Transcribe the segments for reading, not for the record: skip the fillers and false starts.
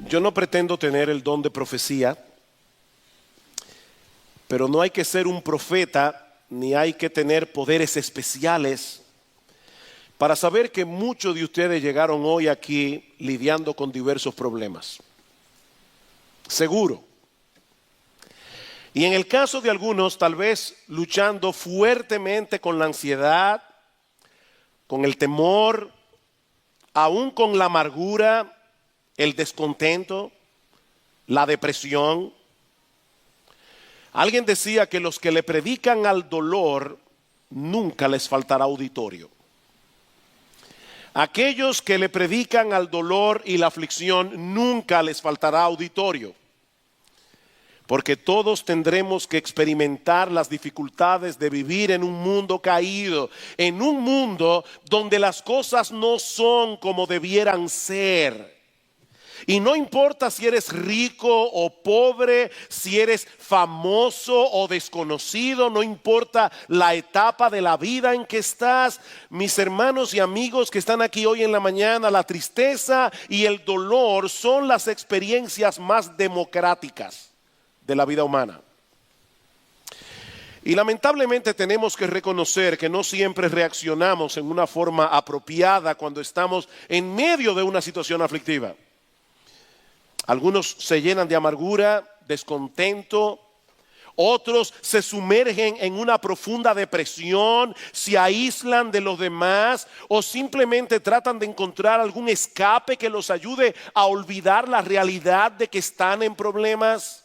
Yo no pretendo tener el don de profecía, pero no hay que ser un profeta ni hay que tener poderes especiales para saber que muchos de ustedes llegaron hoy aquí lidiando con diversos problemas. Seguro. Y en el caso de algunos, tal vez luchando fuertemente con la ansiedad, con el temor, aún con la amargura, el descontento, la depresión. Alguien decía que los que le predican al dolor nunca les faltará auditorio. Aquellos que le predican al dolor y la aflicción nunca les faltará auditorio. Porque todos tendremos que experimentar las dificultades de vivir en un mundo caído, en un mundo donde las cosas no son como debieran ser. Y no importa si eres rico o pobre, si eres famoso o desconocido, no importa la etapa de la vida en que estás. Mis hermanos y amigos que están aquí hoy en la mañana, la tristeza y el dolor son las experiencias más democráticas de la vida humana. Y lamentablemente tenemos que reconocer que no siempre reaccionamos en una forma apropiada cuando estamos en medio de una situación aflictiva. Algunos se llenan de amargura, descontento. Otros se sumergen en una profunda depresión, se aíslan de los demás o simplemente tratan de encontrar algún escape que los ayude a olvidar la realidad de que están en problemas.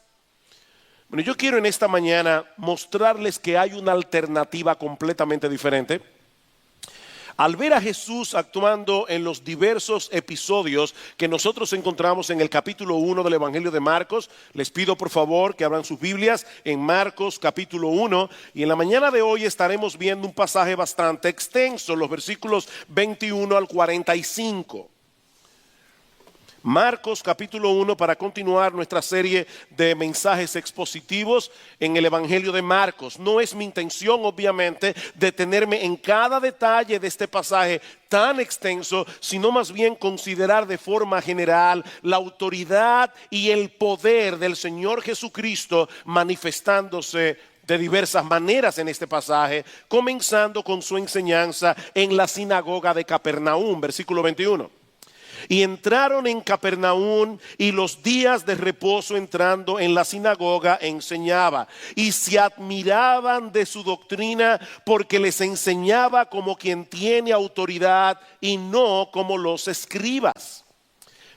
Bueno, yo quiero en esta mañana mostrarles que hay una alternativa completamente diferente. Al ver a Jesús actuando en los diversos episodios que nosotros encontramos en el capítulo 1 del Evangelio de Marcos, les pido por favor que abran sus Biblias en Marcos capítulo 1 y en la mañana de hoy estaremos viendo un pasaje bastante extenso, los versículos 21 al 45. Marcos capítulo 1 para continuar nuestra serie de mensajes expositivos en el Evangelio de Marcos. No es mi intención obviamente detenerme en cada detalle de este pasaje tan extenso, sino más bien considerar de forma general la autoridad y el poder del Señor Jesucristo manifestándose de diversas maneras en este pasaje, comenzando con su enseñanza en la sinagoga de Capernaum, versículo 21. Y entraron en Capernaum y los días de reposo entrando en la sinagoga enseñaba. Y se admiraban de su doctrina porque les enseñaba como quien tiene autoridad y no como los escribas.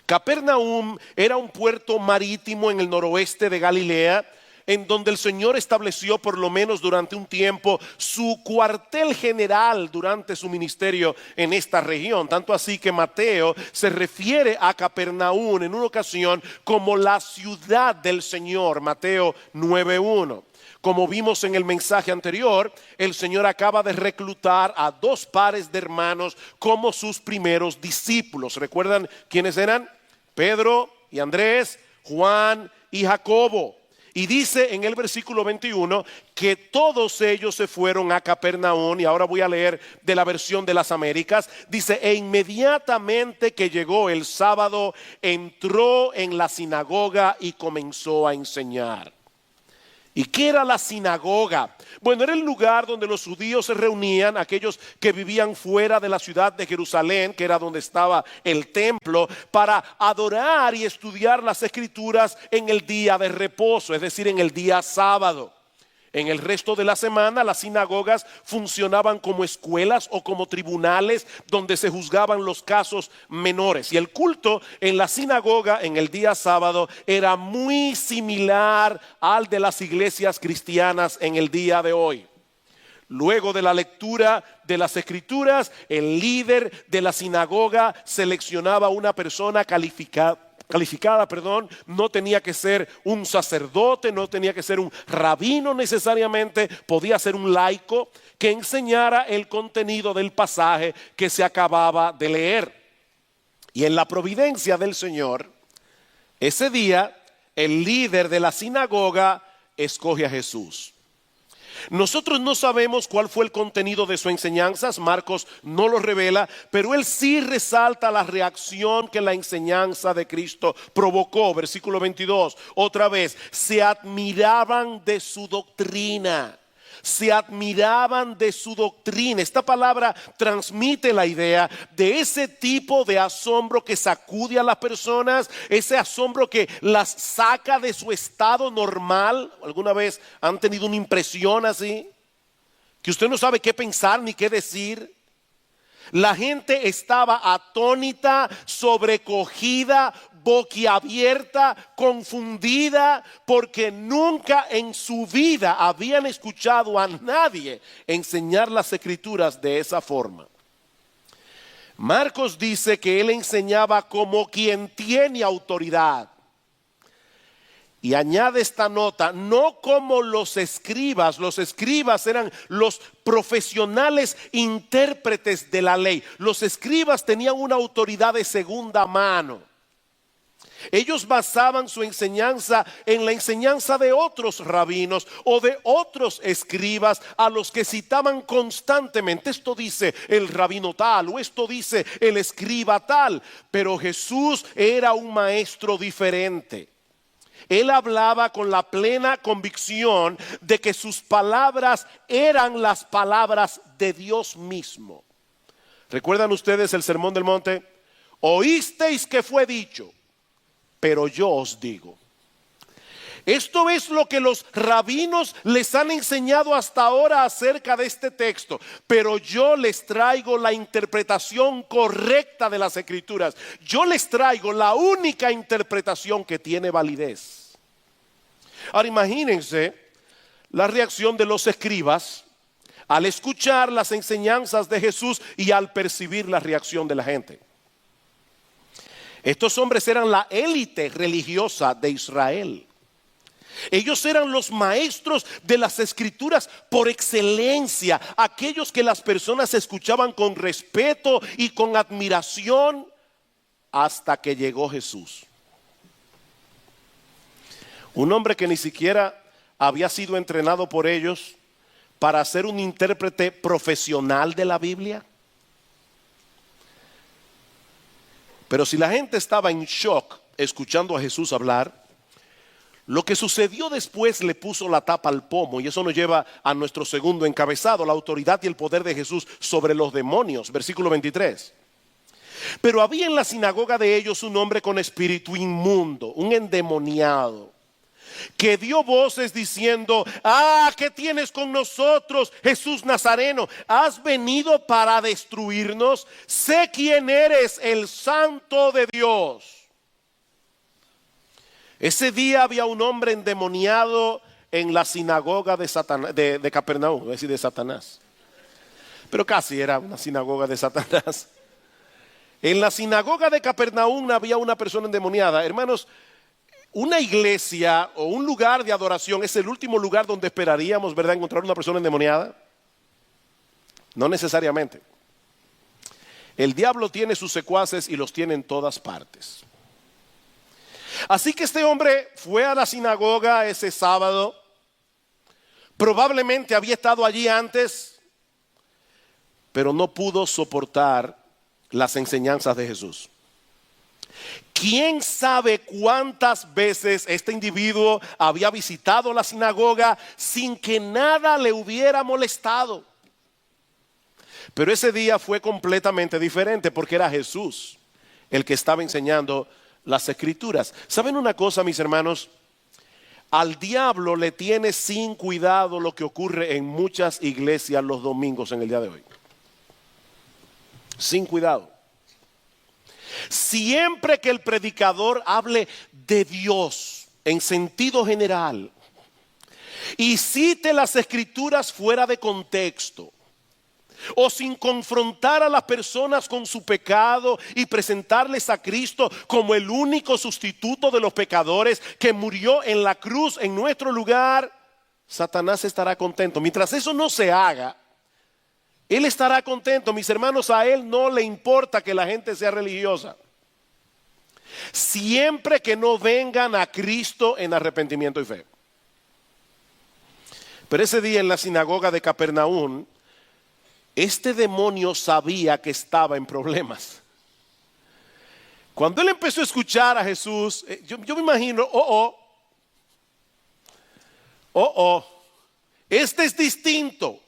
Capernaum era un puerto marítimo en el noroeste de Galilea, en donde el Señor estableció por lo menos durante un tiempo su cuartel general durante su ministerio en esta región. Tanto así que Mateo se refiere a Capernaum en una ocasión como la ciudad del Señor, Mateo 9:1. Como vimos en el mensaje anterior, el Señor acaba de reclutar a 2 pares de hermanos como sus primeros discípulos. ¿Recuerdan quiénes eran? Pedro y Andrés, Juan y Jacobo. Y dice en el versículo 21 que todos ellos se fueron a Capernaum, y ahora voy a leer de la versión de las Américas. Dice, e inmediatamente que llegó el sábado, entró en la sinagoga y comenzó a enseñar. ¿Y qué era la sinagoga? Bueno, era el lugar donde los judíos se reunían, aquellos que vivían fuera de la ciudad de Jerusalén, que era donde estaba el templo, para adorar y estudiar las escrituras en el día de reposo, es decir, en el día sábado. En el resto de la semana las sinagogas funcionaban como escuelas o como tribunales donde se juzgaban los casos menores. Y el culto en la sinagoga en el día sábado era muy similar al de las iglesias cristianas en el día de hoy. Luego de la lectura de las escrituras, el líder de la sinagoga seleccionaba una persona calificada, no tenía que ser un sacerdote, no tenía que ser un rabino necesariamente, podía ser un laico que enseñara el contenido del pasaje que se acababa de leer. Y en la providencia del Señor, ese día, el líder de la sinagoga escoge a Jesús. Nosotros no sabemos cuál fue el contenido de sus enseñanzas, Marcos no lo revela, pero él sí resalta la reacción que la enseñanza de Cristo provocó. Versículo 22, otra vez, se admiraban de su doctrina. Se admiraban de su doctrina. Esta palabra transmite la idea de ese tipo de asombro que sacude a las personas, ese asombro que las saca de su estado normal. ¿Alguna vez han tenido una impresión así? Que usted no sabe qué pensar ni qué decir. La gente estaba atónita, sobrecogida, boquiabierta, confundida, porque nunca en su vida habían escuchado a nadie enseñar las escrituras de esa forma. Marcos dice que él enseñaba como quien tiene autoridad. Y añade esta nota, no como los escribas eran los profesionales intérpretes de la ley. Los escribas tenían una autoridad de segunda mano. Ellos basaban su enseñanza en la enseñanza de otros rabinos o de otros escribas a los que citaban constantemente. Esto dice el rabino tal o esto dice el escriba tal. Pero Jesús era un maestro diferente. Él hablaba con la plena convicción de que sus palabras eran las palabras de Dios mismo. ¿Recuerdan ustedes el Sermón del Monte? Oísteis que fue dicho, pero yo os digo. Esto es lo que los rabinos les han enseñado hasta ahora acerca de este texto. Pero yo les traigo la interpretación correcta de las Escrituras. Yo les traigo la única interpretación que tiene validez. Ahora imagínense la reacción de los escribas al escuchar las enseñanzas de Jesús y al percibir la reacción de la gente. Estos hombres eran la élite religiosa de Israel. Ellos eran los maestros de las escrituras por excelencia, aquellos que las personas escuchaban con respeto y con admiración hasta que llegó Jesús. Un hombre que ni siquiera había sido entrenado por ellos para ser un intérprete profesional de la Biblia. Pero si la gente estaba en shock escuchando a Jesús hablar, lo que sucedió después le puso la tapa al pomo, y eso nos lleva a nuestro segundo encabezado, la autoridad y el poder de Jesús sobre los demonios. Versículo 23. Pero había en la sinagoga de ellos un hombre con espíritu inmundo, un endemoniado, que dio voces diciendo: ¿qué tienes con nosotros, Jesús Nazareno? ¿Has venido para destruirnos? Sé quién eres, el Santo de Dios. Ese día había un hombre endemoniado en la sinagoga de Capernaum, es decir, de Satanás. Pero casi era una sinagoga de Satanás. En la sinagoga de Capernaum había una persona endemoniada. Hermanos, una iglesia o un lugar de adoración es el último lugar donde esperaríamos, ¿verdad?, encontrar una persona endemoniada. No necesariamente. El diablo tiene sus secuaces y los tiene en todas partes. Así que este hombre fue a la sinagoga ese sábado. Probablemente había estado allí antes, pero no pudo soportar las enseñanzas de Jesús. ¿Quién sabe cuántas veces este individuo había visitado la sinagoga sin que nada le hubiera molestado? Pero ese día fue completamente diferente porque era Jesús el que estaba enseñando las escrituras. ¿Saben una cosa, mis hermanos? Al diablo le tiene sin cuidado lo que ocurre en muchas iglesias los domingos en el día de hoy. Sin cuidado. Siempre que el predicador hable de Dios en sentido general y cite las escrituras fuera de contexto, o sin confrontar a las personas con su pecado y presentarles a Cristo como el único sustituto de los pecadores que murió en la cruz en nuestro lugar, Satanás estará contento. Mientras eso no se haga, él estará contento. Mis hermanos, a él no le importa que la gente sea religiosa, siempre que no vengan a Cristo en arrepentimiento y fe. Pero ese día en la sinagoga de Capernaum, este demonio sabía que estaba en problemas. Cuando él empezó a escuchar a Jesús, yo me imagino, este es distinto.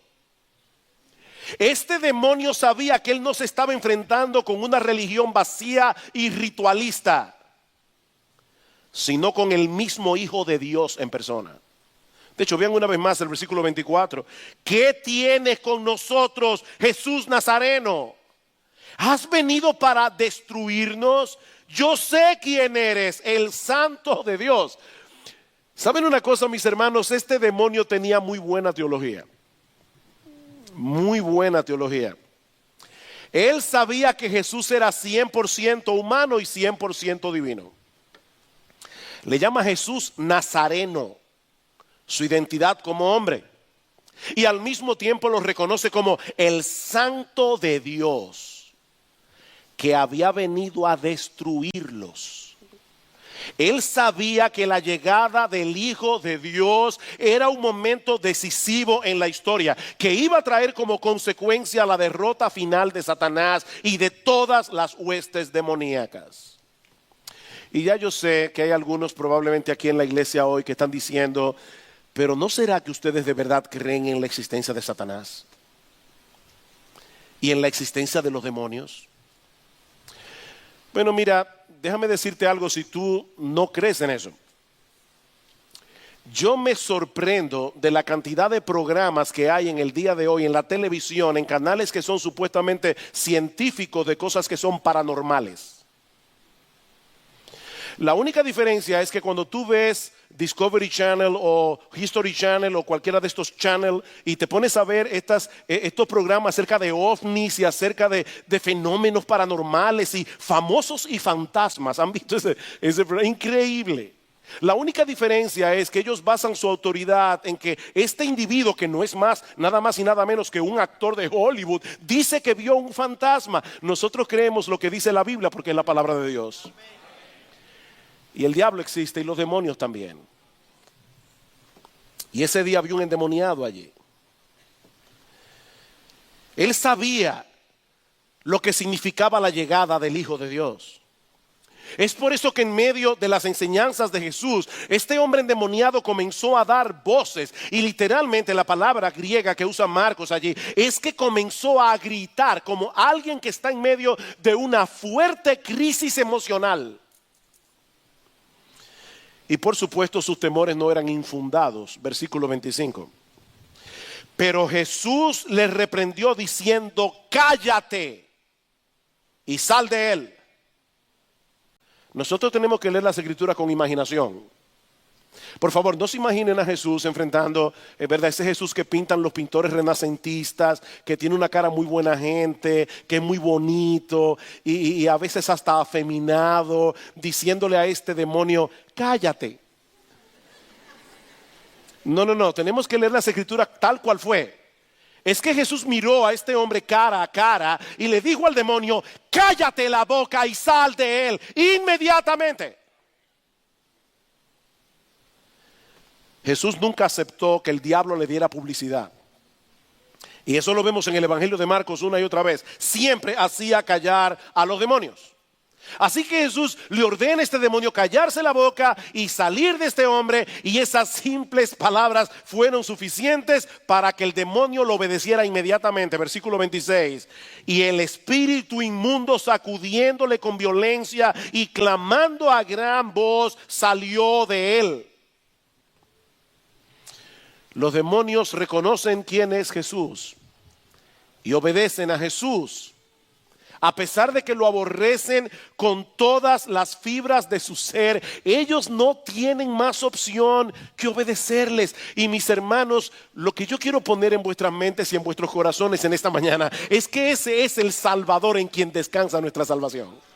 Este demonio sabía que él no se estaba enfrentando con una religión vacía y ritualista, sino con el mismo Hijo de Dios en persona. De hecho, vean una vez más el versículo 24. ¿Qué tienes con nosotros, Jesús Nazareno? ¿Has venido para destruirnos? Yo sé quién eres, el Santo de Dios. ¿Saben una cosa, mis hermanos? Este demonio tenía muy buena teología. Muy buena teología. Él sabía que Jesús era 100% humano y 100% divino. Le llama a Jesús Nazareno, su identidad como hombre. Y al mismo tiempo lo reconoce como el Santo de Dios, que había venido a destruirlos. Él sabía que la llegada del Hijo de Dios era un momento decisivo en la historia, que iba a traer como consecuencia la derrota final de Satanás y de todas las huestes demoníacas. Y ya yo sé que hay algunos probablemente aquí en la iglesia hoy que están diciendo, pero ¿no será que ustedes de verdad creen en la existencia de Satanás y en la existencia de los demonios? Bueno, mira, déjame decirte algo si tú no crees en eso. Yo me sorprendo de la cantidad de programas que hay en el día de hoy en la televisión, en canales que son supuestamente científicos de cosas que son paranormales. La única diferencia es que cuando tú ves Discovery Channel o History Channel o cualquiera de estos channels y te pones a ver estos programas acerca de ovnis y acerca de fenómenos paranormales y famosos y fantasmas, ¿han visto ese programa? Increíble. La única diferencia es que ellos basan su autoridad en que este individuo, que no es nada más y nada menos que un actor de Hollywood, dice que vio un fantasma. Nosotros creemos lo que dice la Biblia porque es la palabra de Dios. Y el diablo existe y los demonios también. Y ese día había un endemoniado allí. Él sabía lo que significaba la llegada del Hijo de Dios. Es por eso que en medio de las enseñanzas de Jesús, este hombre endemoniado comenzó a dar voces. Y literalmente la palabra griega que usa Marcos allí es que comenzó a gritar como alguien que está en medio de una fuerte crisis emocional. Y por supuesto sus temores no eran infundados. Versículo 25. Pero Jesús le reprendió diciendo, cállate y sal de él. Nosotros tenemos que leer las escrituras con imaginación. Por favor, no se imaginen a Jesús enfrentando, ¿verdad? Ese Jesús que pintan los pintores renacentistas, que tiene una cara muy buena gente, que es muy bonito y a veces hasta afeminado, diciéndole a este demonio, cállate. No, tenemos que leer las escrituras tal cual fue. Es que Jesús miró a este hombre cara a cara y le dijo al demonio, cállate la boca y sal de él inmediatamente. Jesús nunca aceptó que el diablo le diera publicidad. Y eso lo vemos en el Evangelio de Marcos una y otra vez. Siempre hacía callar a los demonios. Así que Jesús le ordena a este demonio callarse la boca y salir de este hombre. Y esas simples palabras fueron suficientes para que el demonio lo obedeciera inmediatamente. Versículo 26. Y el espíritu inmundo, sacudiéndole con violencia y clamando a gran voz, salió de él. Los demonios reconocen quién es Jesús y obedecen a Jesús, a pesar de que lo aborrecen con todas las fibras de su ser. Ellos no tienen más opción que obedecerles. Y mis hermanos, lo que yo quiero poner en vuestras mentes y en vuestros corazones en esta mañana es que ese es el Salvador en quien descansa nuestra salvación.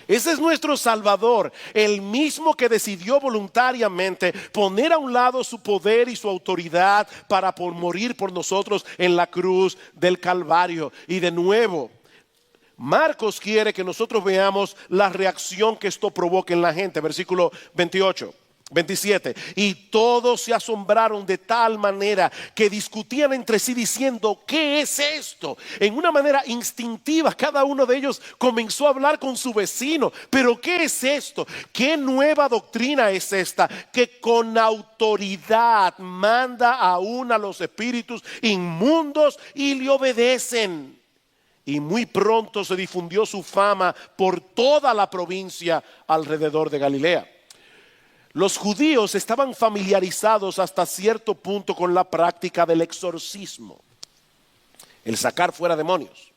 Ese es nuestro Salvador, el mismo que decidió voluntariamente poner a un lado su poder y su autoridad para morir por nosotros en la cruz del Calvario. Y de nuevo, Marcos quiere que nosotros veamos la reacción que esto provoca en la gente. Versículo 28. 27. Y todos se asombraron de tal manera que discutían entre sí diciendo: ¿qué es esto? En una manera instintiva cada uno de ellos comenzó a hablar con su vecino: ¿pero qué es esto? ¿Qué nueva doctrina es esta que con autoridad manda aún a los espíritus inmundos y le obedecen? Y muy pronto se difundió su fama por toda la provincia alrededor de Galilea. Los judíos estaban familiarizados hasta cierto punto con la práctica del exorcismo, el sacar fuera demonios.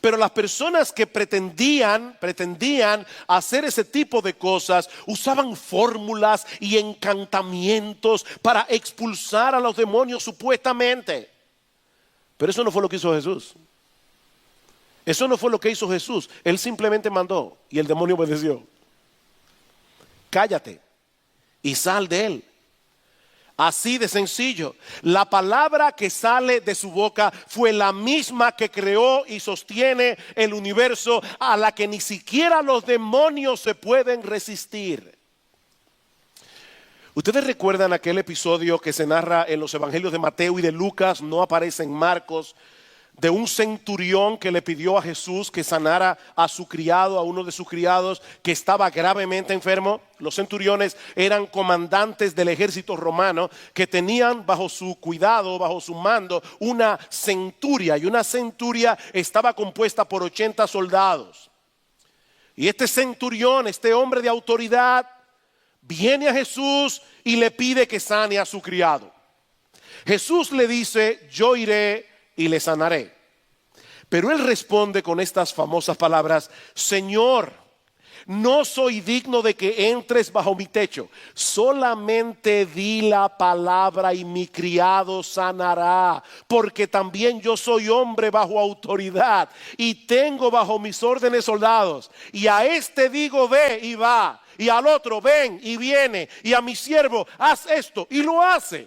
Pero las personas que pretendían hacer ese tipo de cosas usaban fórmulas y encantamientos para expulsar a los demonios supuestamente. Pero eso no fue lo que hizo Jesús. Eso no fue lo que hizo Jesús. Él simplemente mandó y el demonio obedeció. Cállate y sal de él. Así de sencillo. La palabra que sale de su boca fue la misma que creó y sostiene el universo, a la que ni siquiera los demonios se pueden resistir. ¿Ustedes recuerdan aquel episodio que se narra en los evangelios de Mateo y de Lucas? No aparece en Marcos. De un centurión que le pidió a Jesús que sanara a su criado, a uno de sus criados que estaba gravemente enfermo. Los centuriones eran comandantes del ejército romano que tenían bajo su cuidado, bajo su mando, una centuria. Y una centuria estaba compuesta por 80 soldados. Y este centurión, este hombre de autoridad, viene a Jesús y le pide que sane a su criado. Jesús le dice: yo iré y le sanaré. Pero él responde con estas famosas palabras: Señor, no soy digno de que entres bajo mi techo. Solamente di la palabra y mi criado sanará, porque también yo soy hombre bajo autoridad y tengo bajo mis órdenes soldados. Y a este digo: ve y va, y al otro: ven y viene, y a mi siervo: haz esto, y lo hace.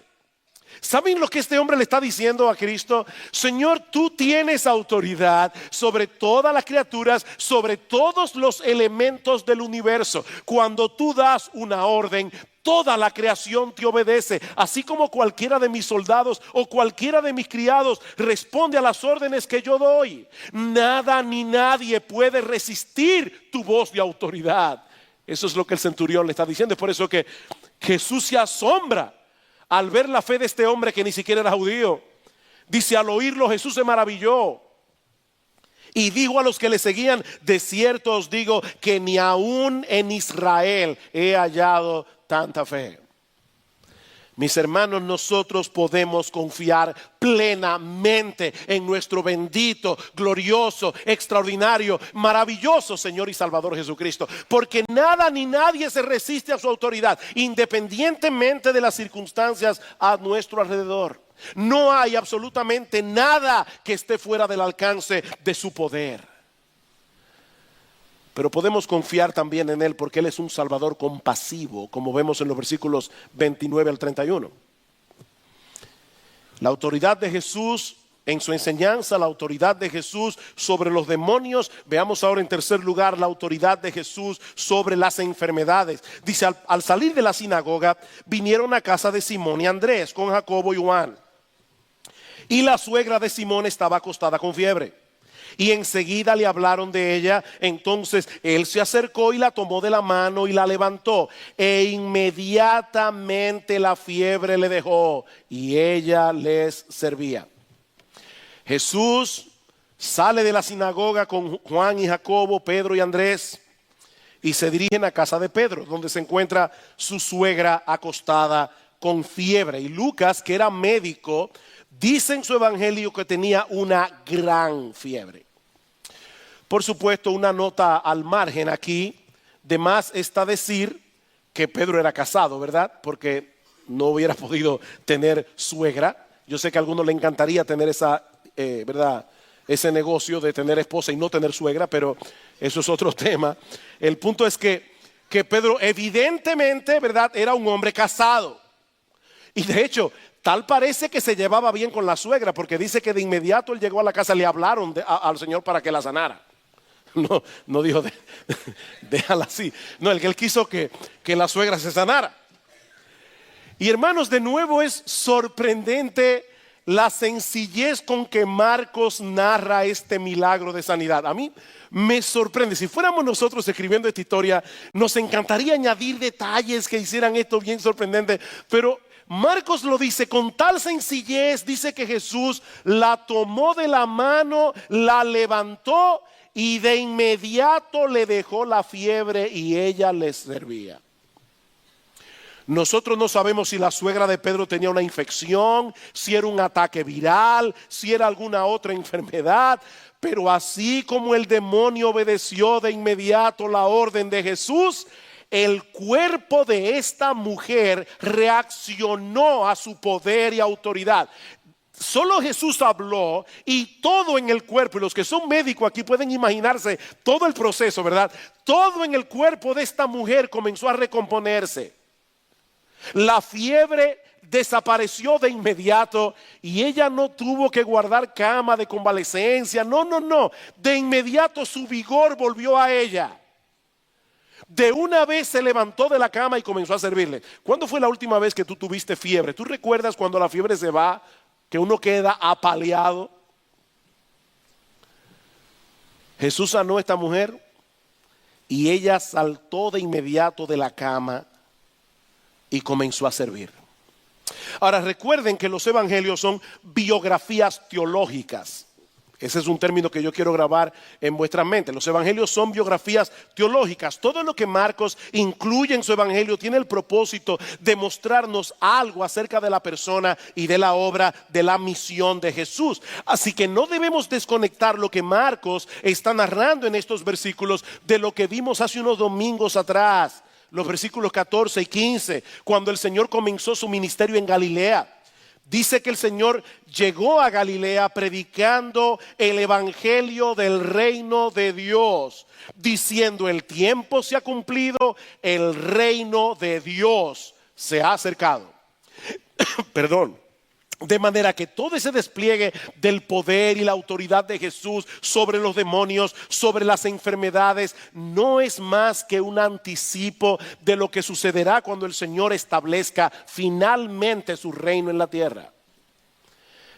¿Saben lo que este hombre le está diciendo a Cristo? Señor, tú tienes autoridad sobre todas las criaturas, sobre todos los elementos del universo. Cuando tú das una orden, toda la creación te obedece, así como cualquiera de mis soldados o cualquiera de mis criados responde a las órdenes que yo doy. Nada ni nadie puede resistir tu voz de autoridad. Eso es lo que el centurión le está diciendo. Es por eso que Jesús se asombra al ver la fe de este hombre que ni siquiera era judío. Dice: al oírlo Jesús se maravilló y dijo a los que le seguían: de cierto os digo que ni aún en Israel he hallado tanta fe. Mis hermanos, nosotros podemos confiar plenamente en nuestro bendito, glorioso, extraordinario, maravilloso Señor y Salvador Jesucristo, porque nada ni nadie se resiste a su autoridad, independientemente de las circunstancias a nuestro alrededor. No hay absolutamente nada que esté fuera del alcance de su poder. Pero podemos confiar también en Él porque Él es un Salvador compasivo, como vemos en los versículos 29 al 31. La autoridad de Jesús en su enseñanza, la autoridad de Jesús sobre los demonios. Veamos ahora en tercer lugar la autoridad de Jesús sobre las enfermedades. Dice: al salir de la sinagoga vinieron a casa de Simón y Andrés con Jacobo y Juan. Y la suegra de Simón estaba acostada con fiebre. Y enseguida le hablaron de ella. Entonces él se acercó y la tomó de la mano y la levantó. E inmediatamente la fiebre le dejó y ella les servía. Jesús sale de la sinagoga con Juan y Jacobo, Pedro y Andrés, y se dirigen a casa de Pedro, donde se encuentra su suegra acostada con fiebre. Y Lucas, que era médico, dice en su evangelio que tenía una gran fiebre. Por supuesto, una nota al margen aquí: de más está decir que Pedro era casado, ¿verdad? Porque no hubiera podido tener suegra. Yo sé que a algunos le encantaría tener esa, ¿verdad?, ese negocio de tener esposa y no tener suegra, pero eso es otro tema. El punto es que Pedro evidentemente, ¿verdad?, era un hombre casado. Y de hecho, tal parece que se llevaba bien con la suegra, porque dice que de inmediato él llegó a la casa, le hablaron al Señor para que la sanara. No dijo déjala así. No, él quiso que la suegra se sanara. Y hermanos, de nuevo es sorprendente la sencillez con que Marcos narra este milagro de sanidad. A mí me sorprende. Si fuéramos nosotros escribiendo esta historia, nos encantaría añadir detalles que hicieran esto bien sorprendente. Pero Marcos lo dice con tal sencillez. Dice que Jesús la tomó de la mano, la levantó y de inmediato le dejó la fiebre y ella les servía. Nosotros no sabemos si la suegra de Pedro tenía una infección, si era un ataque viral, si era alguna otra enfermedad. Pero así como el demonio obedeció de inmediato la orden de Jesús, el cuerpo de esta mujer reaccionó a su poder y autoridad. Solo Jesús habló y todo en el cuerpo, y los que son médicos aquí pueden imaginarse todo el proceso, ¿verdad? Todo en el cuerpo de esta mujer comenzó a recomponerse. La fiebre desapareció de inmediato y ella no tuvo que guardar cama de convalecencia. No. De inmediato su vigor volvió a ella. De una vez se levantó de la cama y comenzó a servirle. ¿Cuándo fue la última vez que tú tuviste fiebre? ¿Tú recuerdas cuando la fiebre se va, que uno queda apaleado? Jesús sanó a esta mujer y ella saltó de inmediato de la cama y comenzó a servir. Ahora recuerden que los evangelios son biografías teológicas. Ese es un término que yo quiero grabar en vuestra mente. Los evangelios son biografías teológicas. Todo lo que Marcos incluye en su evangelio tiene el propósito de mostrarnos algo acerca de la persona y de la obra, de la misión de Jesús. Así que no debemos desconectar lo que Marcos está narrando en estos versículos de lo que vimos hace unos domingos atrás. Los versículos 14 y 15, cuando el Señor comenzó su ministerio en Galilea. Dice que el Señor llegó a Galilea predicando el evangelio del reino de Dios, diciendo: el tiempo se ha cumplido, el reino de Dios se ha acercado. Perdón. De manera que todo ese despliegue del poder y la autoridad de Jesús sobre los demonios, sobre las enfermedades, no es más que un anticipo de lo que sucederá cuando el Señor establezca finalmente su reino en la tierra.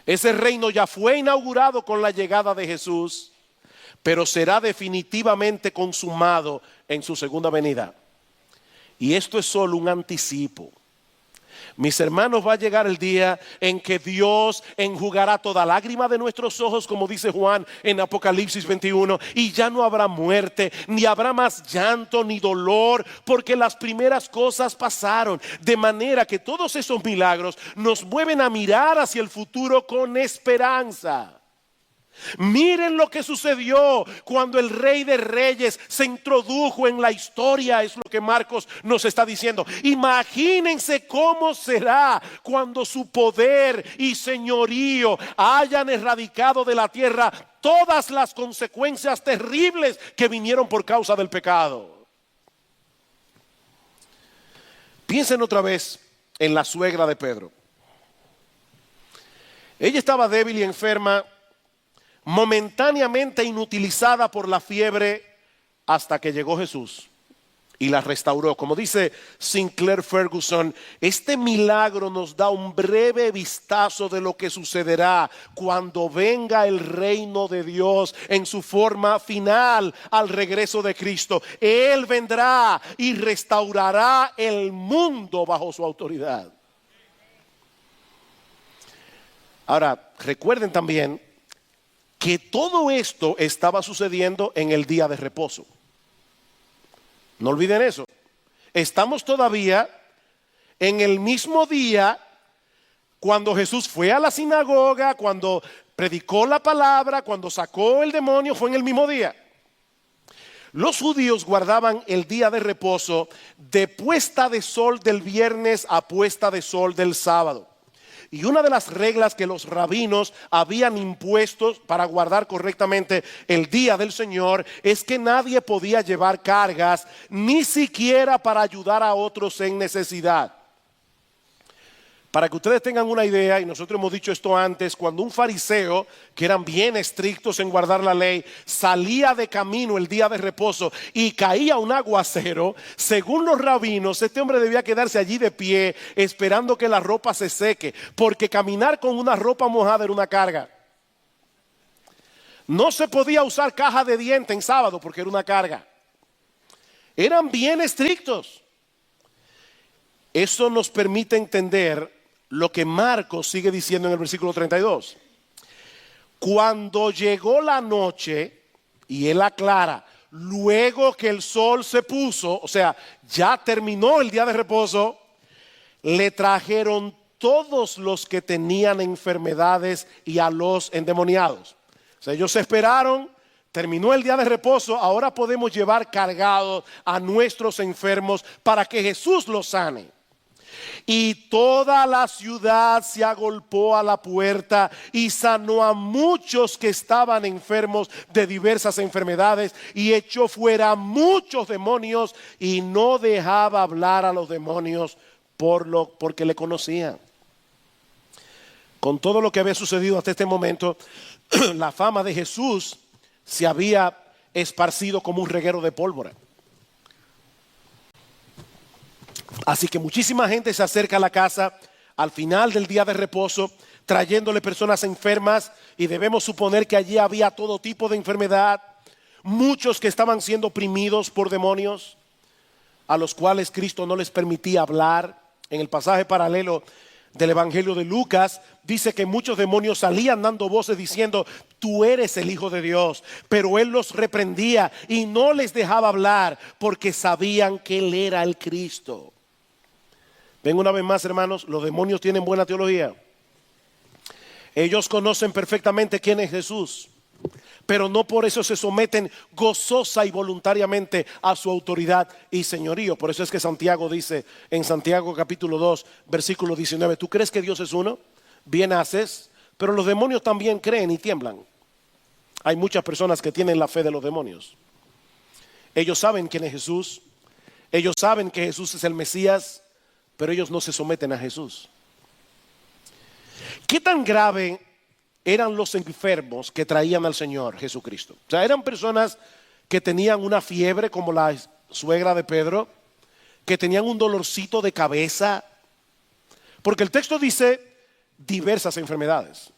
Ese reino ya fue inaugurado con la llegada de Jesús, pero será definitivamente consumado en su segunda venida. Y esto es solo un anticipo. Mis hermanos, va a llegar el día en que Dios enjugará toda lágrima de nuestros ojos, como dice Juan en Apocalipsis 21, y ya no habrá muerte, ni habrá más llanto ni dolor, porque las primeras cosas pasaron. De manera que todos esos milagros nos mueven a mirar hacia el futuro con esperanza. Miren lo que sucedió cuando el Rey de Reyes se introdujo en la historia, es lo que Marcos nos está diciendo. Imagínense cómo será cuando su poder y señorío hayan erradicado de la tierra todas las consecuencias terribles que vinieron por causa del pecado. Piensen otra vez en la suegra de Pedro. Ella estaba débil y enferma, momentáneamente inutilizada por la fiebre, hasta que llegó Jesús y la restauró. Como dice Sinclair Ferguson, este milagro nos da un breve vistazo de lo que sucederá cuando venga el reino de Dios en su forma final al regreso de Cristo. Él vendrá y restaurará el mundo bajo su autoridad. Ahora, recuerden también que todo esto estaba sucediendo en el día de reposo. No olviden eso. Estamos todavía en el mismo día cuando Jesús fue a la sinagoga, cuando predicó la palabra, cuando sacó el demonio, fue en el mismo día. Los judíos guardaban el día de reposo de puesta de sol del viernes a puesta de sol del sábado. Y una de las reglas que los rabinos habían impuesto para guardar correctamente el día del Señor es que nadie podía llevar cargas, ni siquiera para ayudar a otros en necesidad. Para que ustedes tengan una idea, y nosotros hemos dicho esto antes, cuando un fariseo, que eran bien estrictos en guardar la ley, salía de camino el día de reposo y caía un aguacero, según los rabinos, este hombre debía quedarse allí de pie esperando que la ropa se seque, porque caminar con una ropa mojada era una carga. No se podía usar caja de dientes en sábado porque era una carga. Eran bien estrictos. Eso nos permite entender lo que Marcos sigue diciendo en el versículo 32. Cuando llegó la noche, y él aclara, luego que el sol se puso, o sea, ya terminó el día de reposo, le trajeron todos los que tenían enfermedades y a los endemoniados. O sea, ellos esperaron, terminó el día de reposo, ahora podemos llevar cargados a nuestros enfermos para que Jesús los sane. Y toda la ciudad se agolpó a la puerta y sanó a muchos que estaban enfermos de diversas enfermedades y echó fuera muchos demonios y no dejaba hablar a los demonios porque le conocían. Con todo lo que había sucedido hasta este momento, la fama de Jesús se había esparcido como un reguero de pólvora. Así que muchísima gente se acerca a la casa al final del día de reposo, trayéndole personas enfermas, y debemos suponer que allí había todo tipo de enfermedad, muchos que estaban siendo oprimidos por demonios, a los cuales Cristo no les permitía hablar. En el pasaje paralelo del Evangelio de Lucas, dice que muchos demonios salían dando voces diciendo, tú eres el Hijo de Dios. Pero Él los reprendía y no les dejaba hablar porque sabían que Él era el Cristo. Ven una vez más, hermanos, los demonios tienen buena teología. Ellos conocen perfectamente quién es Jesús, pero no por eso se someten gozosa y voluntariamente a su autoridad y señorío. Por eso es que Santiago dice en Santiago capítulo 2, versículo 19, ¿tú crees que Dios es uno? Bien haces, pero los demonios también creen y tiemblan. Hay muchas personas que tienen la fe de los demonios. Ellos saben quién es Jesús, ellos saben que Jesús es el Mesías, pero ellos no se someten a Jesús. ¿Qué tan grave eran los enfermos que traían al Señor Jesucristo? O sea, eran personas que tenían una fiebre como la suegra de Pedro, que tenían un dolorcito de cabeza, porque el texto dice diversas enfermedades.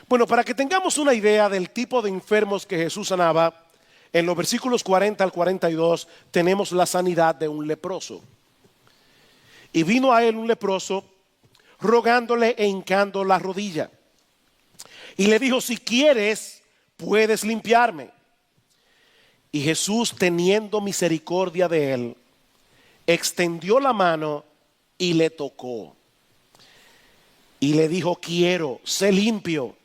Bueno, para que tengamos una idea del tipo de enfermos que Jesús sanaba, en los versículos 40 al 42 tenemos la sanidad de un leproso. Y vino a él un leproso rogándole e hincando la rodilla. Y le dijo, si quieres, puedes limpiarme. Y Jesús, teniendo misericordia de él, extendió la mano y le tocó. Y le dijo, quiero, sé limpio.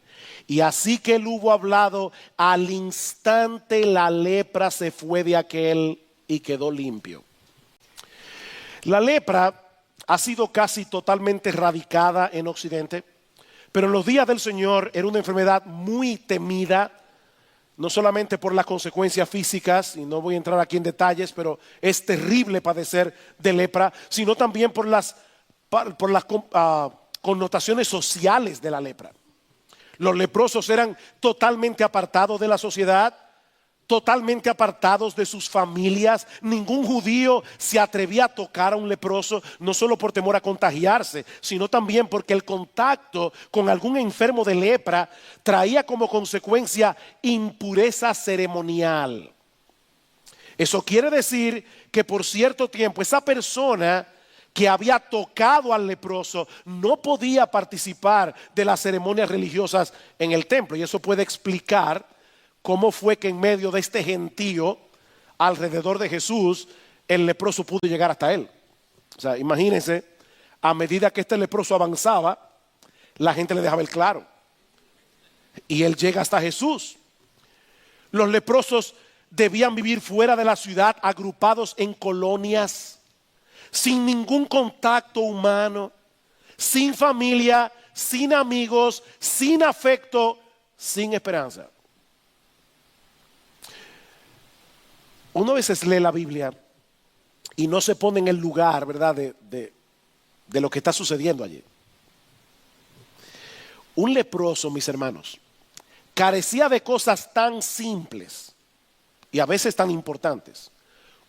Y así que él hubo hablado, al instante la lepra se fue de aquel y quedó limpio. La lepra ha sido casi totalmente erradicada en Occidente, pero en los días del Señor era una enfermedad muy temida, no solamente por las consecuencias físicas, y no voy a entrar aquí en detalles, pero es terrible padecer de lepra, sino también por las connotaciones sociales de la lepra. Los leprosos eran totalmente apartados de la sociedad, totalmente apartados de sus familias. Ningún judío se atrevía a tocar a un leproso, no solo por temor a contagiarse, sino también porque el contacto con algún enfermo de lepra traía como consecuencia impureza ceremonial. Eso quiere decir que por cierto tiempo esa persona que había tocado al leproso no podía participar de las ceremonias religiosas en el templo, y eso puede explicar cómo fue que en medio de este gentío alrededor de Jesús, el leproso pudo llegar hasta él. O sea, imagínense, a medida que este leproso avanzaba, la gente le dejaba el claro. Y él llega hasta Jesús. Los leprosos debían vivir fuera de la ciudad, agrupados en colonias, sin ningún contacto humano, sin familia, sin amigos, sin afecto, sin esperanza. Uno a veces lee la Biblia y no se pone en el lugar, ¿verdad?, de lo que está sucediendo allí. Un leproso, mis hermanos, carecía de cosas tan simples y a veces tan importantes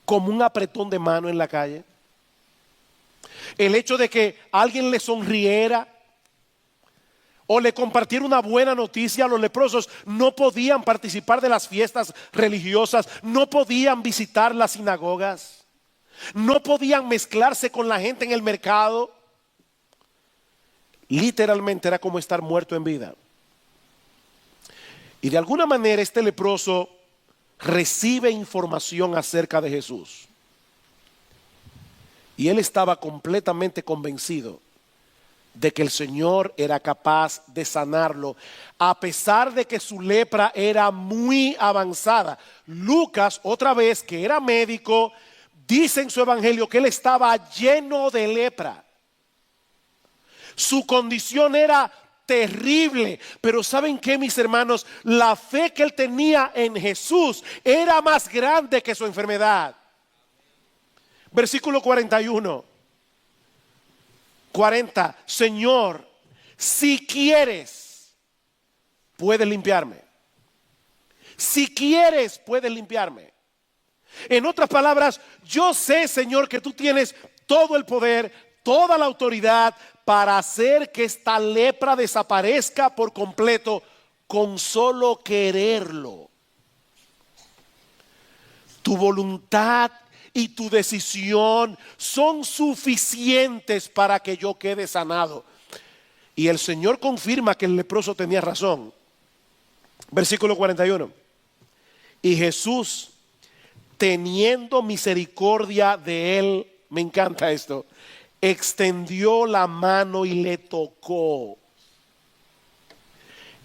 como un apretón de mano en la calle. El hecho de que alguien le sonriera o le compartiera una buena noticia. Los leprosos no podían participar de las fiestas religiosas, no podían visitar las sinagogas, no podían mezclarse con la gente en el mercado. Literalmente era como estar muerto en vida. Y de alguna manera este leproso recibe información acerca de Jesús. Y él estaba completamente convencido de que el Señor era capaz de sanarlo, a pesar de que su lepra era muy avanzada. Lucas, otra vez, que era médico, dice en su evangelio que él estaba lleno de lepra. Su condición era terrible, pero ¿saben qué, mis hermanos? La fe que él tenía en Jesús era más grande que su enfermedad. Versículo 40, Señor, si quieres, puedes limpiarme. Si quieres, puedes limpiarme. En otras palabras, yo sé, Señor, que tú tienes todo el poder, toda la autoridad para hacer que esta lepra desaparezca por completo con solo quererlo. Tu voluntad y tu decisión son suficientes para que yo quede sanado. Y el Señor confirma que el leproso tenía razón. Versículo 41. Y Jesús, teniendo misericordia de él, me encanta esto, extendió la mano y le tocó.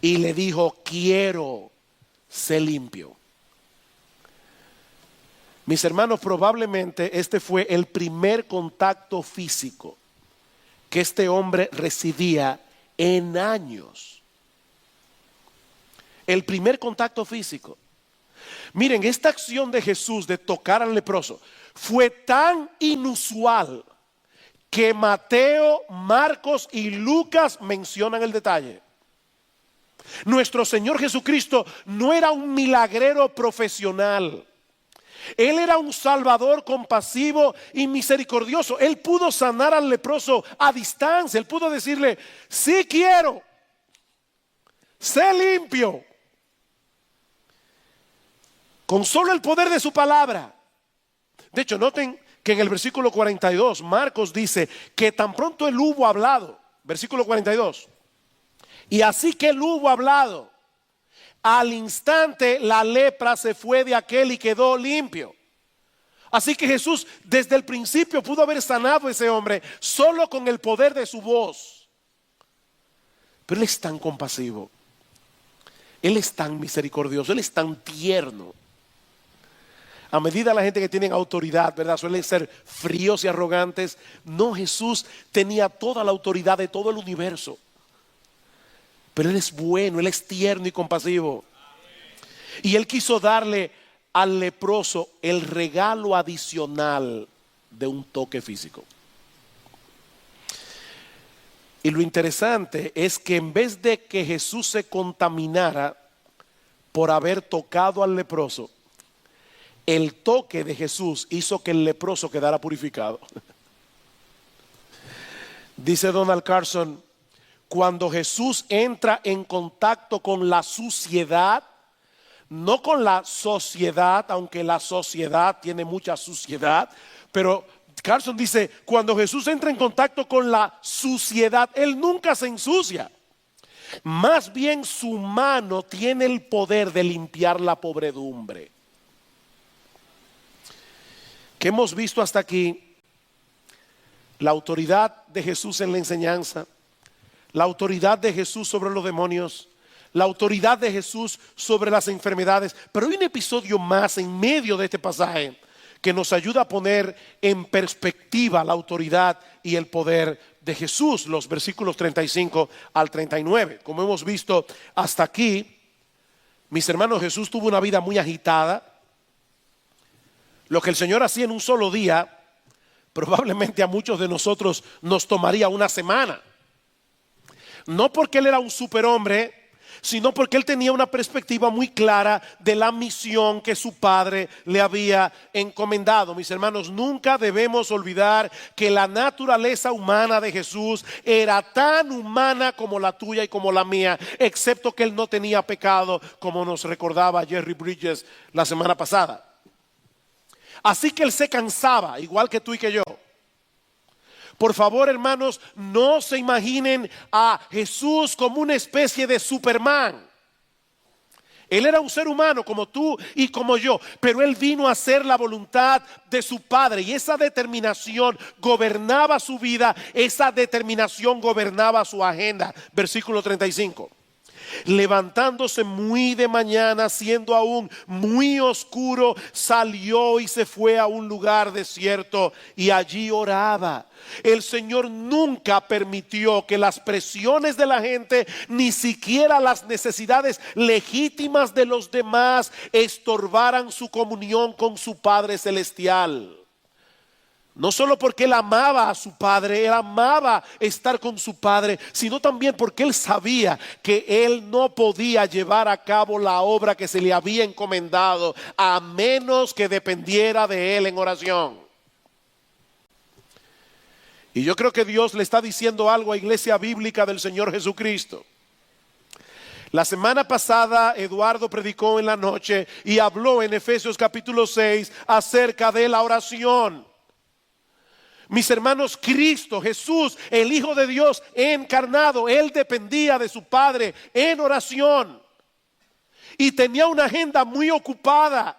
Y le dijo, quiero, sé limpio. Mis hermanos, probablemente este fue el primer contacto físico que este hombre recibía en años. El primer contacto físico. Miren, esta acción de Jesús de tocar al leproso fue tan inusual que Mateo, Marcos y Lucas mencionan el detalle. Nuestro Señor Jesucristo no era un milagrero profesional. Él era un salvador compasivo y misericordioso. Él pudo sanar al leproso a distancia. Él pudo decirle, sí quiero, sé limpio. Con solo el poder de su palabra. De hecho, noten que en el versículo 42, Marcos dice que tan pronto él hubo hablado, versículo 42, y así que él hubo hablado, al instante la lepra se fue de aquel y quedó limpio. Así que Jesús desde el principio pudo haber sanado a ese hombre solo con el poder de su voz. Pero Él es tan compasivo, Él es tan misericordioso, Él es tan tierno. A medida la gente que tiene autoridad, ¿verdad?, suelen ser fríos y arrogantes. No, Jesús tenía toda la autoridad de todo el universo. Pero Él es bueno, Él es tierno y compasivo. Y Él quiso darle al leproso el regalo adicional de un toque físico. Y lo interesante es que en vez de que Jesús se contaminara por haber tocado al leproso, el toque de Jesús hizo que el leproso quedara purificado. Dice Donald Carson, cuando Jesús entra en contacto con la suciedad, no con la sociedad, aunque la sociedad tiene mucha suciedad, pero Carson dice, cuando Jesús entra en contacto con la suciedad, Él nunca se ensucia. Más bien su mano tiene el poder de limpiar la podredumbre. ¿Qué hemos visto hasta aquí? La autoridad de Jesús en la enseñanza, la autoridad de Jesús sobre los demonios, la autoridad de Jesús sobre las enfermedades. Pero hay un episodio más en medio de este pasaje que nos ayuda a poner en perspectiva la autoridad y el poder de Jesús. Los versículos 35 al 39. Como hemos visto hasta aquí, mis hermanos, Jesús tuvo una vida muy agitada. Lo que el Señor hacía en un solo día, probablemente a muchos de nosotros nos tomaría una semana. No porque él era un superhombre, sino porque él tenía una perspectiva muy clara de la misión que su padre le había encomendado. Mis hermanos, nunca debemos olvidar que la naturaleza humana de Jesús era tan humana como la tuya y como la mía, excepto que él no tenía pecado, como nos recordaba Jerry Bridges la semana pasada. Así que él se cansaba, igual que tú y que yo. Por favor, hermanos, no se imaginen a Jesús como una especie de Superman. Él era un ser humano como tú y como yo, pero él vino a hacer la voluntad de su Padre y esa determinación gobernaba su vida, esa determinación gobernaba su agenda. Versículo 35. Levantándose muy de mañana, siendo aún muy oscuro, salió y se fue a un lugar desierto y allí oraba. El Señor nunca permitió que las presiones de la gente, ni siquiera las necesidades legítimas de los demás, estorbaran su comunión con su Padre Celestial. No solo porque él amaba a su padre, él amaba estar con su padre, sino también porque él sabía que él no podía llevar a cabo la obra que se le había encomendado a menos que dependiera de él en oración. Y yo creo que Dios le está diciendo algo a Iglesia Bíblica del Señor Jesucristo. La semana pasada Eduardo predicó en la noche y habló en Efesios capítulo 6 acerca de la oración. Mis hermanos, Cristo, Jesús, el Hijo de Dios encarnado, él dependía de su Padre en oración y tenía una agenda muy ocupada.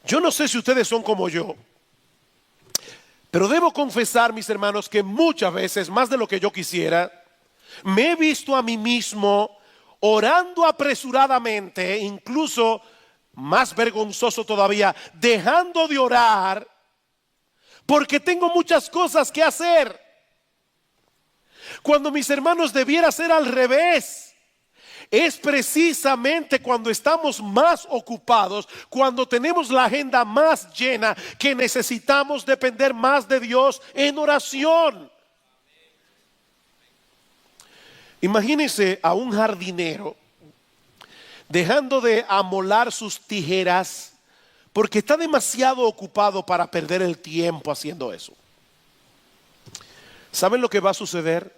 Yo no sé si ustedes son como yo, pero debo confesar, mis hermanos, que muchas veces, más de lo que yo quisiera, me he visto a mí mismo orando apresuradamente, incluso más vergonzoso todavía, dejando de orar porque tengo muchas cosas que hacer. Cuando, mis hermanos, debiera ser al revés. Es precisamente cuando estamos más ocupados, cuando tenemos la agenda más llena, que necesitamos depender más de Dios en oración. Imagínense a un jardinero dejando de amolar sus tijeras porque está demasiado ocupado para perder el tiempo haciendo eso. ¿Saben lo que va a suceder?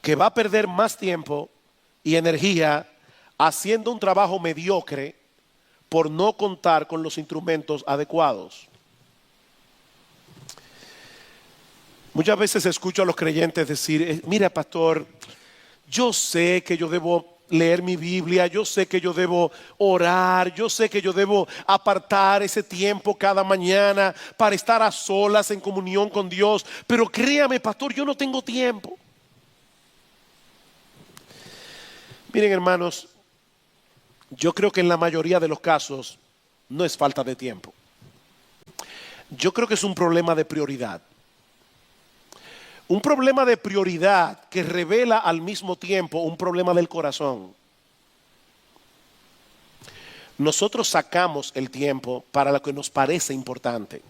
Que va a perder más tiempo y energía haciendo un trabajo mediocre por no contar con los instrumentos adecuados. Muchas veces escucho a los creyentes decir, mira, pastor, yo sé que yo debo leer mi Biblia, yo sé que yo debo orar, yo sé que yo debo apartar ese tiempo cada mañana para estar a solas en comunión con Dios, pero créame, pastor, yo no tengo tiempo. Miren, hermanos, yo creo que en la mayoría de los casos no es falta de tiempo. Yo creo que es un problema de prioridad. Un problema de prioridad que revela al mismo tiempo un problema del corazón. Nosotros sacamos el tiempo para lo que nos parece importante.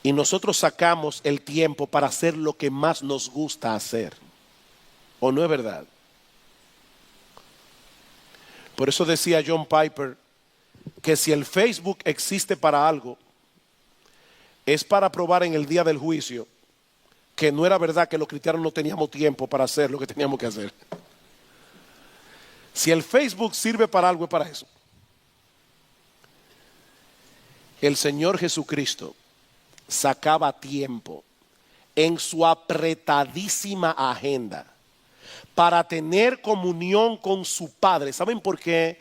Y nosotros sacamos el tiempo para hacer lo que más nos gusta hacer. ¿O no es verdad? Por eso decía John Piper que si el Facebook existe para algo, es para probar en el día del juicio que no era verdad que los cristianos no teníamos tiempo para hacer lo que teníamos que hacer. Si el Facebook sirve para algo, es para eso. El Señor Jesucristo sacaba tiempo en su apretadísima agenda para tener comunión con su Padre. ¿Saben por qué?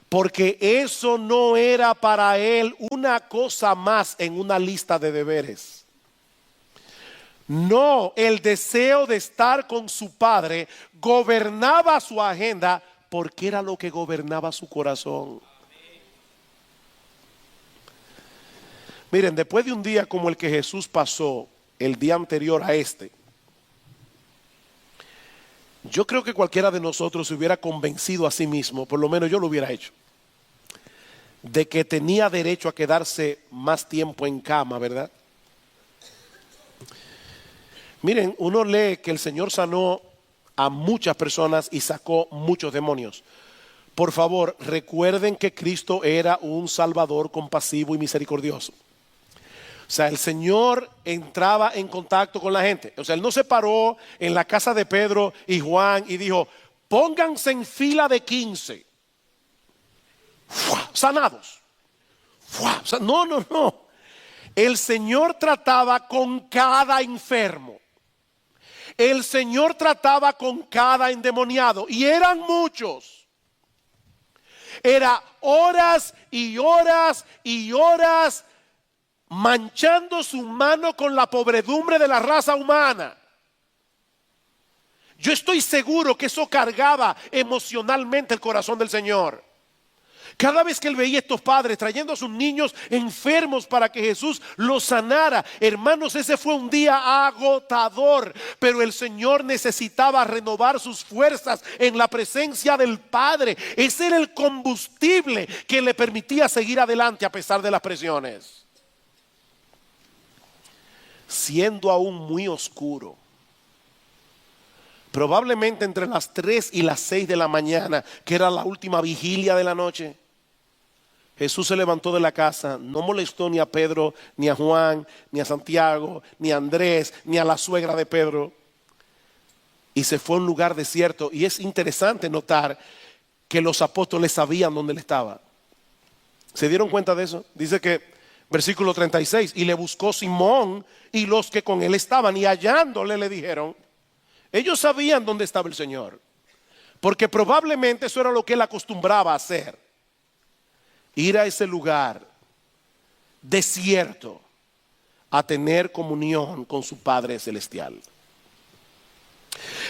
Porque eso no era para él una cosa más en una lista de deberes. No, el deseo de estar con su Padre gobernaba su agenda porque era lo que gobernaba su corazón. Miren, después de un día como el que Jesús pasó el día anterior a este, yo creo que cualquiera de nosotros se hubiera convencido a sí mismo, por lo menos yo lo hubiera hecho, de que tenía derecho a quedarse más tiempo en cama, ¿verdad? Miren, uno lee que el Señor sanó a muchas personas y sacó muchos demonios. Por favor, recuerden que Cristo era un Salvador compasivo y misericordioso. O sea, el Señor entraba en contacto con la gente. O sea, Él no se paró en la casa de Pedro y Juan y dijo, pónganse en fila de 15. ¡Fua! Sanados. ¡Fua! O sea, no. El Señor trataba con cada enfermo. El Señor trataba con cada endemoniado. Y eran muchos. Era horas y horas y horas manchando su mano con la pobredumbre de la raza humana. Yo estoy seguro que eso cargaba emocionalmente el corazón del Señor. Cada vez que él veía a estos padres trayendo a sus niños enfermos para que Jesús los sanara, hermanos, ese fue un día agotador, pero el Señor necesitaba renovar sus fuerzas en la presencia del Padre. Ese era el combustible que le permitía seguir adelante a pesar de las presiones. Siendo aún muy oscuro, probablemente entre las 3 y las 6 de la mañana, que era la última vigilia de la noche, Jesús se levantó de la casa, no molestó ni a Pedro, ni a Juan, ni a Santiago, ni a Andrés, ni a la suegra de Pedro, y se fue a un lugar desierto. Y es interesante notar que los apóstoles sabían dónde él estaba. ¿Se dieron cuenta de eso? Dice que, versículo 36, y le buscó Simón y los que con él estaban, y hallándole le dijeron. Ellos sabían dónde estaba el Señor, porque probablemente eso era lo que él acostumbraba a hacer. Ir a ese lugar desierto a tener comunión con su Padre Celestial.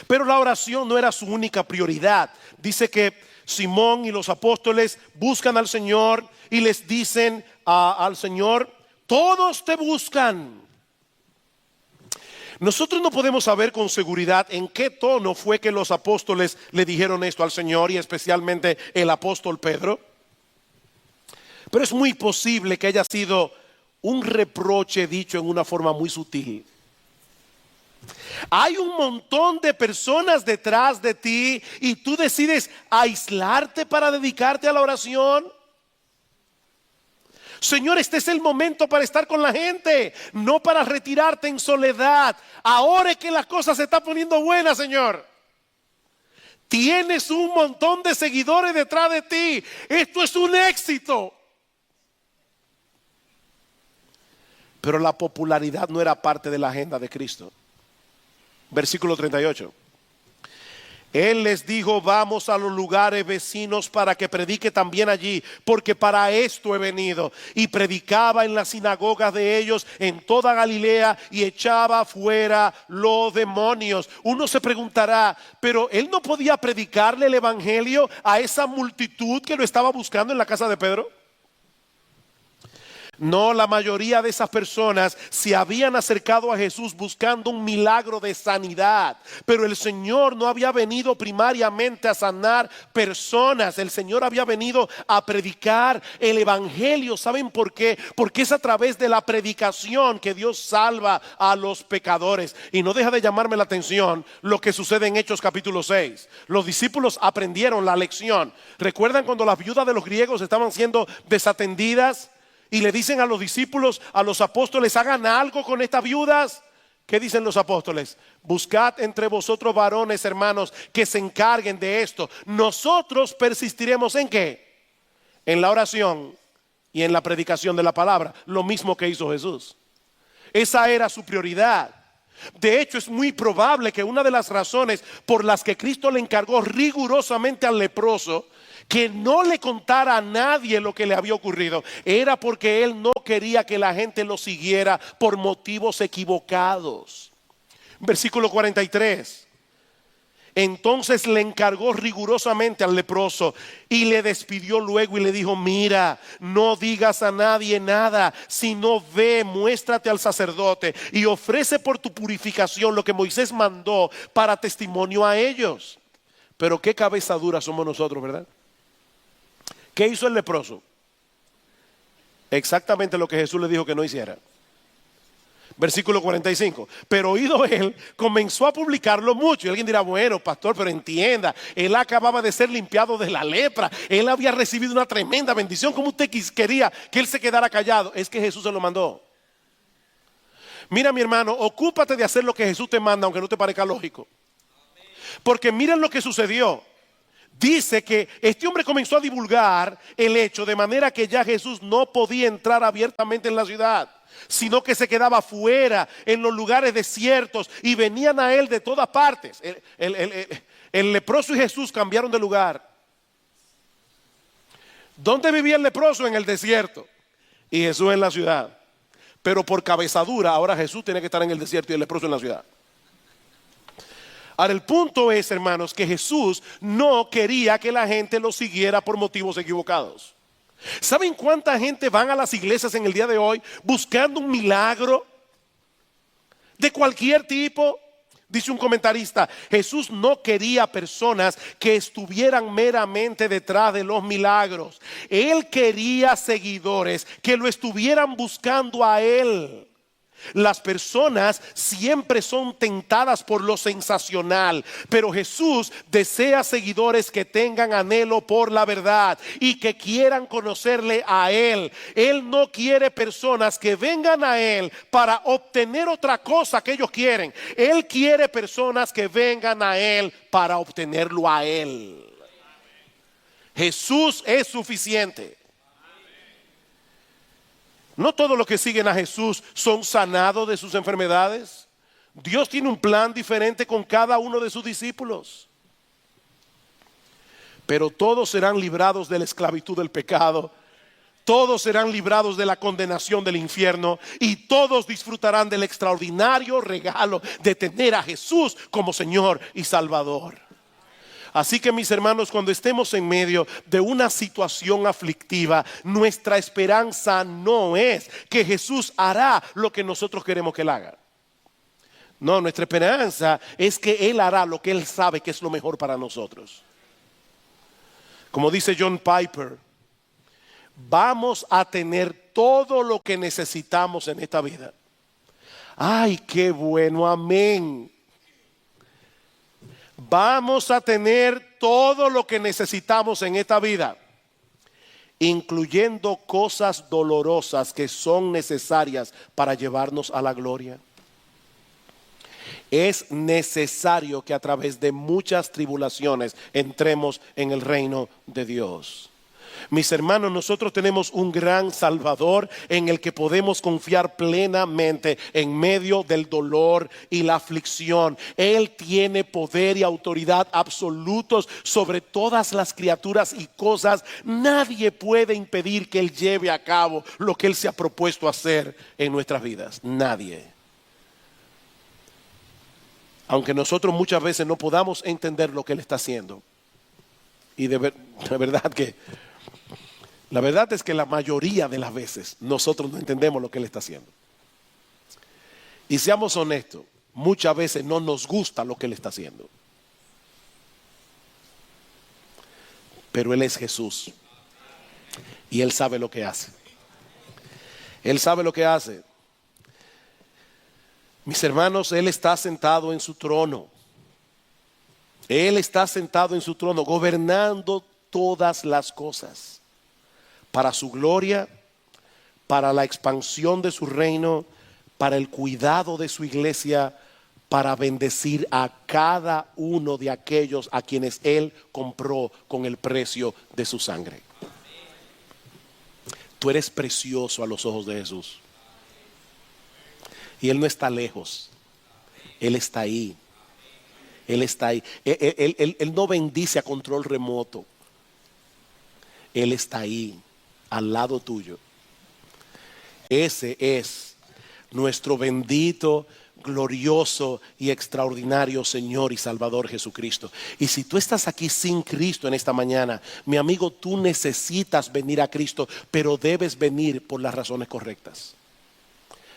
Pero la oración no era su única prioridad. Dice que Simón y los apóstoles buscan al Señor y les dicen al Señor, todos te buscan. Nosotros no podemos saber con seguridad en qué tono fue que los apóstoles le dijeron esto al Señor, y especialmente el apóstol Pedro. Pero es muy posible que haya sido un reproche dicho en una forma muy sutil. Hay un montón de personas detrás de ti y tú decides aislarte para dedicarte a la oración. Señor, este es el momento para estar con la gente, no para retirarte en soledad. Ahora es que las cosas se están poniendo buenas, Señor. Tienes un montón de seguidores detrás de ti. Esto es un éxito. Pero la popularidad no era parte de la agenda de Cristo. Versículo 38. Él les dijo, vamos a los lugares vecinos para que predique también allí, porque para esto he venido. Y predicaba en las sinagogas de ellos en toda Galilea y echaba fuera los demonios. Uno se preguntará, pero él no podía predicarle el evangelio a esa multitud que lo estaba buscando en la casa de Pedro. No, la mayoría de esas personas se habían acercado a Jesús buscando un milagro de sanidad, pero el Señor no había venido primariamente a sanar personas. El Señor había venido a predicar el evangelio. ¿Saben por qué? Porque es a través de la predicación que Dios salva a los pecadores. Y no deja de llamarme la atención lo que sucede en Hechos capítulo 6. Los discípulos aprendieron la lección. ¿Recuerdan cuando las viudas de los griegos estaban siendo desatendidas? Y le dicen a los discípulos, a los apóstoles, hagan algo con estas viudas. ¿Qué dicen los apóstoles? Buscad entre vosotros varones, hermanos, que se encarguen de esto. Nosotros persistiremos ¿en qué? En la oración y en la predicación de la palabra. Lo mismo que hizo Jesús. Esa era su prioridad. De hecho, es muy probable que una de las razones por las que Cristo le encargó rigurosamente al leproso que no le contara a nadie lo que le había ocurrido, era porque él no quería que la gente lo siguiera por motivos equivocados. Versículo 43. Entonces le encargó rigurosamente al leproso y le despidió luego y le dijo, mira, no digas a nadie nada, sino ve, muéstrate al sacerdote y ofrece por tu purificación lo que Moisés mandó para testimonio a ellos. Pero qué cabeza dura somos nosotros, ¿verdad? ¿Qué hizo el leproso? Exactamente lo que Jesús le dijo que no hiciera. Versículo 45. Pero oído él, comenzó a publicarlo mucho. Y alguien dirá, bueno, pastor, pero entienda, él acababa de ser limpiado de la lepra. Él había recibido una tremenda bendición. ¿Cómo usted quería que él se quedara callado? Es que Jesús se lo mandó. Mira, mi hermano, ocúpate de hacer lo que Jesús te manda, aunque no te parezca lógico. Porque miren lo que sucedió. Dice que este hombre comenzó a divulgar el hecho de manera que ya Jesús no podía entrar abiertamente en la ciudad, sino que se quedaba fuera en los lugares desiertos y venían a él de todas partes. El leproso y Jesús cambiaron de lugar. ¿Dónde vivía el leproso? En el desierto y Jesús en la ciudad. Pero por cabezadura ahora Jesús tiene que estar en el desierto y el leproso en la ciudad. Ahora el punto es, hermanos, que Jesús no quería que la gente lo siguiera por motivos equivocados. ¿Saben cuánta gente van a las iglesias en el día de hoy buscando un milagro de cualquier tipo? Dice un comentarista, Jesús no quería personas que estuvieran meramente detrás de los milagros. Él quería seguidores que lo estuvieran buscando a él. Las personas siempre son tentadas por lo sensacional, pero Jesús desea seguidores que tengan anhelo por la verdad y que quieran conocerle a Él. Él no quiere personas que vengan a Él para obtener otra cosa que ellos quieren. Él quiere personas que vengan a Él para obtenerlo a Él. Jesús es suficiente. No todos los que siguen a Jesús son sanados de sus enfermedades. Dios tiene un plan diferente con cada uno de sus discípulos. Pero todos serán librados de la esclavitud del pecado. Todos serán librados de la condenación del infierno. Y todos disfrutarán del extraordinario regalo de tener a Jesús como Señor y Salvador. Así que mis hermanos, cuando estemos en medio de una situación aflictiva, nuestra esperanza no es que Jesús hará lo que nosotros queremos que Él haga. No, nuestra esperanza es que Él hará lo que Él sabe que es lo mejor para nosotros. Como dice John Piper, vamos a tener todo lo que necesitamos en esta vida. Ay, qué bueno, amén. Vamos a tener todo lo que necesitamos en esta vida, incluyendo cosas dolorosas que son necesarias para llevarnos a la gloria. Es necesario que a través de muchas tribulaciones entremos en el reino de Dios. Mis hermanos, nosotros tenemos un gran Salvador en el que podemos confiar plenamente en medio del dolor y la aflicción. Él tiene poder y autoridad absolutos sobre todas las criaturas y cosas. Nadie puede impedir que Él lleve a cabo lo que Él se ha propuesto hacer en nuestras vidas. Nadie. Aunque nosotros muchas veces no podamos entender lo que Él está haciendo. Y de verdad que la verdad es que la mayoría de las veces nosotros no entendemos lo que Él está haciendo. Y seamos honestos, muchas veces no nos gusta lo que Él está haciendo. Pero Él es Jesús. Y Él sabe lo que hace. Él sabe lo que hace. Mis hermanos, Él está sentado en su trono. Él está sentado en su trono, gobernando todas las cosas. Para su gloria, para la expansión de su reino, para el cuidado de su iglesia, para bendecir a cada uno de aquellos a quienes Él compró con el precio de su sangre. Tú eres precioso a los ojos de Jesús. Y Él no está lejos. Él está ahí. Él está ahí. Él no bendice a control remoto. Él está ahí, al lado tuyo. Ese es nuestro bendito, glorioso y extraordinario Señor y Salvador Jesucristo. Y si tú estás aquí sin Cristo en esta mañana, mi amigo, tú necesitas venir a Cristo, pero debes venir por las razones correctas.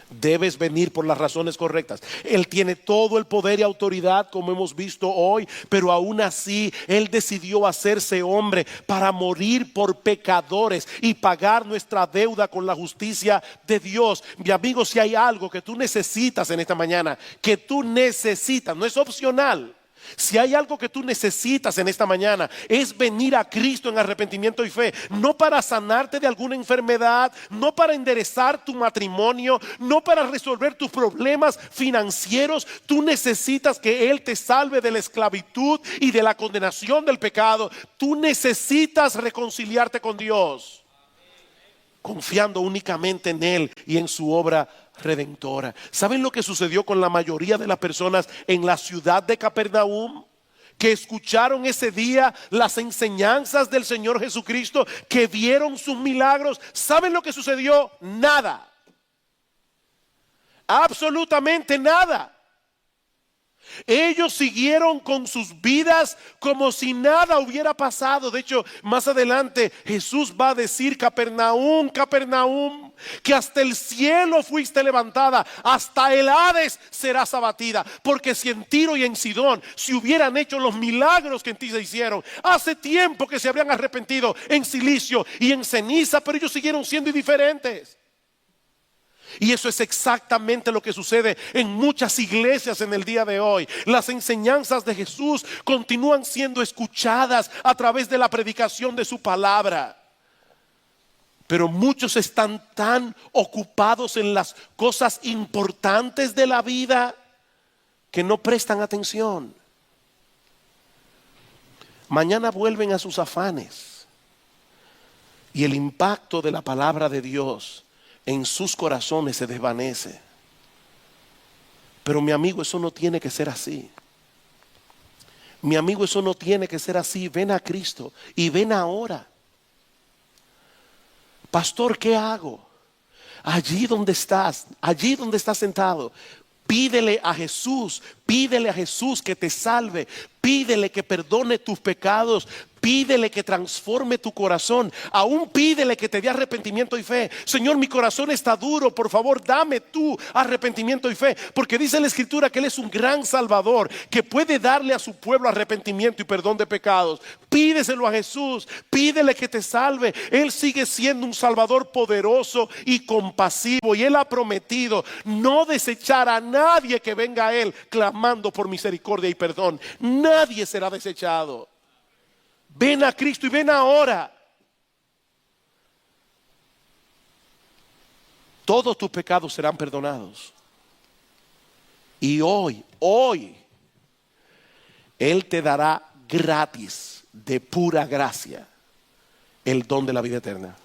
Debes venir por las razones correctas. Él tiene todo el poder y autoridad, como hemos visto hoy, pero aún así Él decidió hacerse hombre para morir por pecadores y pagar nuestra deuda con la justicia de Dios. Mi amigo, si hay algo que tú necesitas en esta mañana, que tú necesitas, no es opcional. Si hay algo que tú necesitas en esta mañana, es venir a Cristo en arrepentimiento y fe. No para sanarte de alguna enfermedad, no para enderezar tu matrimonio, no para resolver tus problemas financieros. Tú necesitas que Él te salve de la esclavitud y de la condenación del pecado. Tú necesitas reconciliarte con Dios, confiando únicamente en Él y en su obra redentora. ¿Saben lo que sucedió con la mayoría de las personas en la ciudad de Capernaum? Que escucharon ese día las enseñanzas del Señor Jesucristo, que vieron sus milagros. ¿Saben lo que sucedió? Nada. Absolutamente nada. Ellos siguieron con sus vidas como si nada hubiera pasado. De hecho, más adelante Jesús va a decir: Capernaum, Capernaum, que hasta el cielo fuiste levantada, hasta el Hades serás abatida. Porque si en Tiro y en Sidón se hubieran hecho los milagros que en ti se hicieron, hace tiempo que se habrían arrepentido en silicio y en ceniza, pero ellos siguieron siendo indiferentes. Y eso es exactamente lo que sucede en muchas iglesias en el día de hoy. Las enseñanzas de Jesús continúan siendo escuchadas a través de la predicación de su palabra, pero muchos están tan ocupados en las cosas importantes de la vida que no prestan atención. Mañana vuelven a sus afanes y el impacto de la palabra de Dios en sus corazones se desvanece. Pero mi amigo, eso no tiene que ser así. Mi amigo, eso no tiene que ser así. Ven a Cristo y ven ahora. Pastor, ¿qué hago? Allí donde estás sentado, pídele a Jesús que te salve, pídele que perdone tus pecados, pídele que transforme tu corazón, aún pídele que te dé arrepentimiento y fe. Señor, mi corazón está duro, por favor dame tú arrepentimiento y fe, porque dice la Escritura que Él es un gran Salvador que puede darle a su pueblo arrepentimiento y perdón de pecados. Pídeselo a Jesús, pídele que te salve. Él sigue siendo un Salvador poderoso y compasivo, y Él ha prometido no desechar a nadie que venga a Él clamando por misericordia y perdón. Nadie será desechado. Ven a Cristo y ven ahora. Todos tus pecados serán perdonados. Y hoy, Él te dará gratis, de pura gracia, el don de la vida eterna.